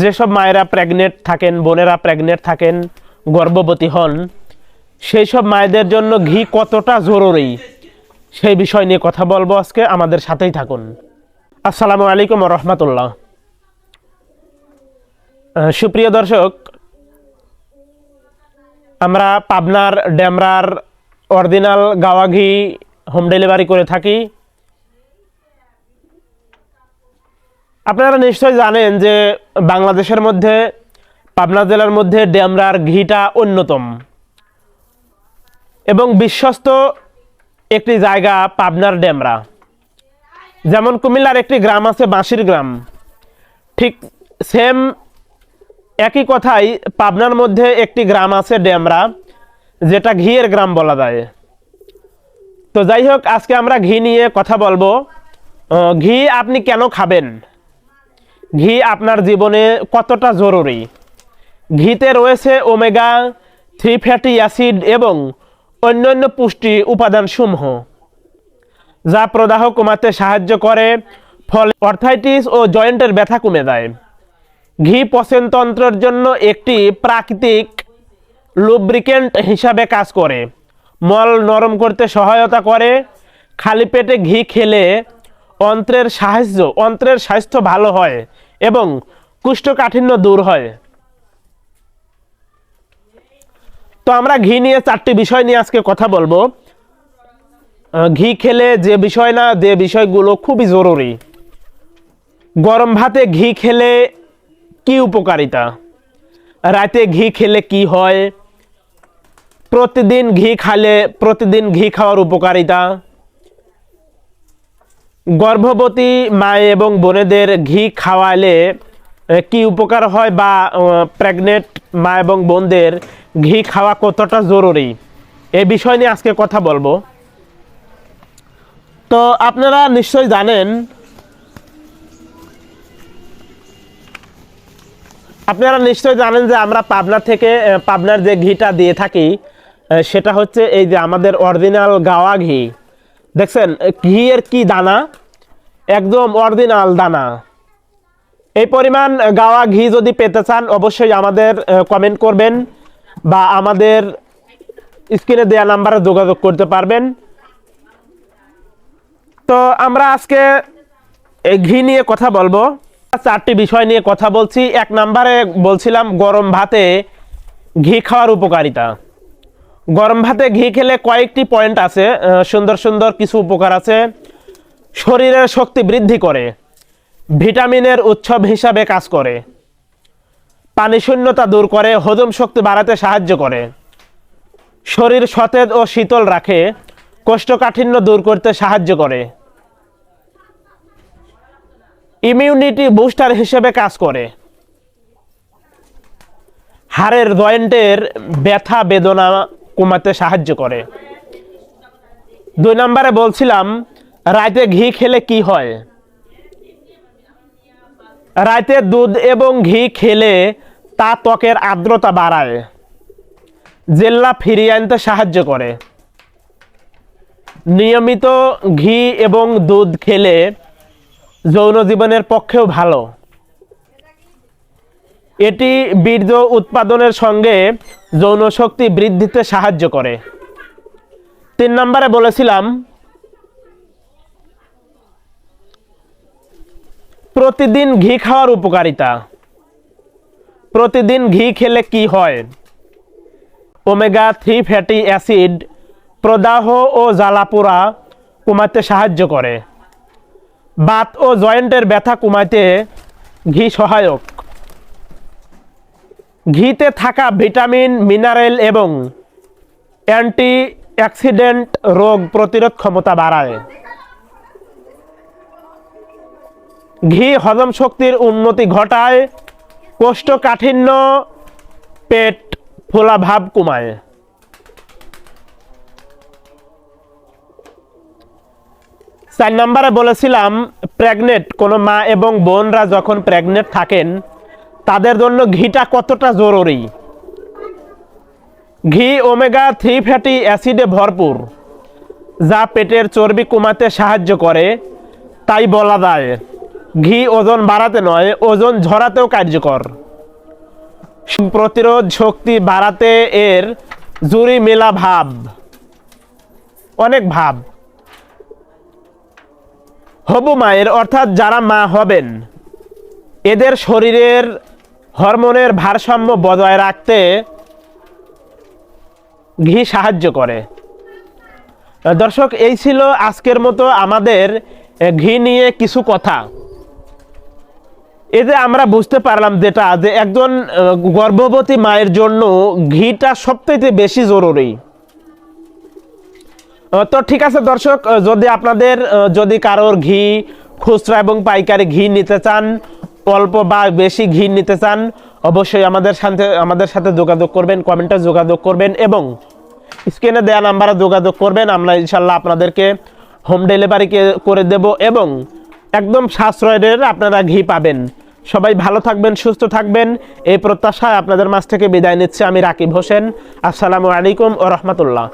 যেসব মায়েরা প্রেগনেন্ট থাকেন, বোনেরা প্রেগনেন্ট থাকেন, গর্ভবতী হন, সেই সব মায়েদের জন্য ঘি কতটা জরুরি সেই বিষয় নিয়ে কথা বলবো আজকে। আমাদের সাথেই থাকুন। আসসালামু আলাইকুম ওয়া রাহমাতুল্লাহ। সুপ্রিয় দর্শক, আমরা পাবনার ডেমরার অরিজিনাল গাওয়া ঘি হোম ডেলিভারি করে থাকি। আপনারা নিশ্চয় জানেন যে বাংলাদেশের মধ্যে পাবনা জেলার মধ্যে ডেমরার ঘিটা অন্যতম এবং বিশ্বস্ত একটি জায়গা পাবনার ডেমরা। যেমন কুমিল্লার একটি গ্রাম আছে বাঁশির গ্রাম, ঠিক সেম একই কথাই পাবনার মধ্যে একটি গ্রাম আছে ডেমরা, যেটা ঘিয়ের গ্রাম বলা যায়। তো যাই হোক, আজকে আমরা ঘি নিয়ে কথা বলবো। ঘি আপনি কেন খাবেন, ঘি আপনার জীবনে কতটা জরুরি। ঘিতে রয়েছে ওমেগা 3 ফ্যাটি অ্যাসিড এবং অন্যান্য পুষ্টি উপাদানসমূহ, যা প্রদাহ কমাতে সাহায্য করে, ফলে আর্থ্রাইটিস ও জয়েন্টের ব্যথা কমে যায়। ঘি পচনতন্ত্রের জন্য একটি প্রাকৃতিক লুব্রিকেন্ট হিসাবে কাজ করে, মল নরম করতে সহায়তা করে। খালি পেটে ঘি খেলে অন্ত্রের স্বাস্থ্য ভালো হয় এবং কোষ্ঠকাঠিন্য দূর হয়। তো আমরা ঘি নিয়ে 4টি বিষয় নিয়ে আজকে কথা বলবো। ঘি খেলে যে বিষয়গুলো খুবই জরুরি। গরম ভাতে ঘি খেলে কি উপকারিতা, রাতে ঘি খেলে কি হয়, প্রতিদিন ঘি খাওয়ার উপকারিতা, গর্ভবতী মা এবং বোনেদের ঘি খাওয়ালে কি উপকার হয়, বা প্রেগনেন্ট মা এবং বোনদের ঘি খাওয়া কতটা জরুরি, এই বিষয় নিয়ে আজকে কথা বলবো। তো আপনারা নিশ্চয়ই জানেন যে আমরা পাবনার যে ঘিটা দিয়ে থাকি সেটা হচ্ছে এই যে আমাদের অরিজিনাল গাওয়া ঘি। দেখছেন ঘিয়ের কি দানা, একদম অরিজিনাল দানা। এই পরিমাণ গাওয়া ঘি যদি পেতে চান অবশ্যই আমাদের কমেন্ট করবেন বা আমাদের স্ক্রিনে দেওয়া নাম্বারে যোগাযোগ করতে পারবেন। তো আমরা আজকে এই ঘি নিয়ে কথা বলবো। 4টি বিষয় নিয়ে কথা বলছি। 1 নম্বরে বলছিলাম গরম ভাতে ঘি খাওয়ার উপকারিতা। গরম ভাতে ঘি খেলে কয়েকটি পয়েন্ট আছে, সুন্দর কিছু উপকার আছে। শরীরের শক্তি বৃদ্ধি করে, ভিটামিনের উৎস হিসাবে কাজ করে, পানি শূন্যতা দূর করে, হজম শক্তি বাড়াতে সাহায্য করে, শরীর সতেজ ও শীতল রাখে, কোষ্ঠকাঠিন্য দূর করতে সাহায্য করে, ইমিউনিটি বুস্টার হিসেবে কাজ করে, হাড়ের জয়েন্টের ব্যথা বেদনা কমাতে সাহায্য করে। 2 নম্বরে বলছিলাম রাতে ঘি খেলে কি হয়। রাতে দুধ এবং ঘি খেলে তা ত্বকের আর্দ্রতা বাড়ায়, জেল্লা ফিরিয়ে আনতে সাহায্য করে। নিয়মিত ঘি এবং দুধ খেলে যৌন জীবনের পক্ষেও ভালো। এটি বীর্য উৎপাদনের সঙ্গে যৌন শক্তি বৃদ্ধিতে সাহায্য করে। 3 নম্বরে বলেছিলাম প্রতিদিন ঘি খাওয়ার উপকারিতা। প্রতিদিন ঘি খেলে কি হয়। ওমেগা 3 ফ্যাটি অ্যাসিড প্রদাহ ও জ্বালাপোড়া কমাতে সাহায্য করে, বাত ও জয়েন্টের ব্যথা কমাতে ঘি সহায়ক। ঘিতে থাকা ভিটামিন, মিনারেল এবং অ্যান্টিঅক্সিডেন্ট রোগ প্রতিরোধ ক্ষমতা বাড়ায়। ঘি হজম শক্তির উন্নতি ঘটায়, কোষ্ঠকাঠিন্য, পেট ফোলা ভাব কমায়। 4 নম্বরে বলেছিলাম প্রেগনেন্ট কোনো মা এবং বোনরা যখন প্রেগনেন্ট থাকেন তাদের জন্য ঘিটা কতটা জরুরি। ঘি ওমেগা 3 ফ্যাটি অ্যাসিডে ভরপুর, যা পেটের চর্বি কমাতে সাহায্য করে। তাই বলা যায় ঘি ওজন বাড়াতে নয়, ওজন ঝরাতেও কার্যকর। প্রতিরোধ শক্তি বাড়াতে এর জুড়ি মেলা ভাব, অনেক ভাব। হবু মায়ের অর্থাৎ যারা মা হবেন এদের শরীরের হরমোনের ভারসাম্য বজায় রাখতে ঘি সাহায্য করে। দর্শক, এই ছিল আজকের মতো আমাদের ঘি নিয়ে কিছু কথা। এতে আমরা বুঝতে পারলাম যেটা, যে একজন গর্ভবতী মায়ের জন্য ঘিটা সবথেকে বেশি জরুরি। তো ঠিক আছে দর্শক, যদি আপনাদের যদি কারোর ঘি খুচরা এবং পাইকারি ঘি নিতে চান, অল্প বা বেশি ঘি নিতে চান, অবশ্যই আমাদের সাথে যোগাযোগ করবেন, কমেন্টে যোগাযোগ করবেন এবং স্ক্রিনে দেওয়া নাম্বারে যোগাযোগ করবেন। আমরা ইনশাল্লাহ আপনাদেরকে হোম ডেলিভারি করে দেব এবং একদম সাশ্রয়ের আপনারা ঘি পাবেন। সবাই ভালো থাকবেন, সুস্থ থাকবেন, এই প্রত্যাশায় আপনাদের মাঝ থেকে বিদায় নিচ্ছে আমি রাকিব হোসেন। আসসালামু আলাইকুম ওয়া রাহমাতুল্লাহ।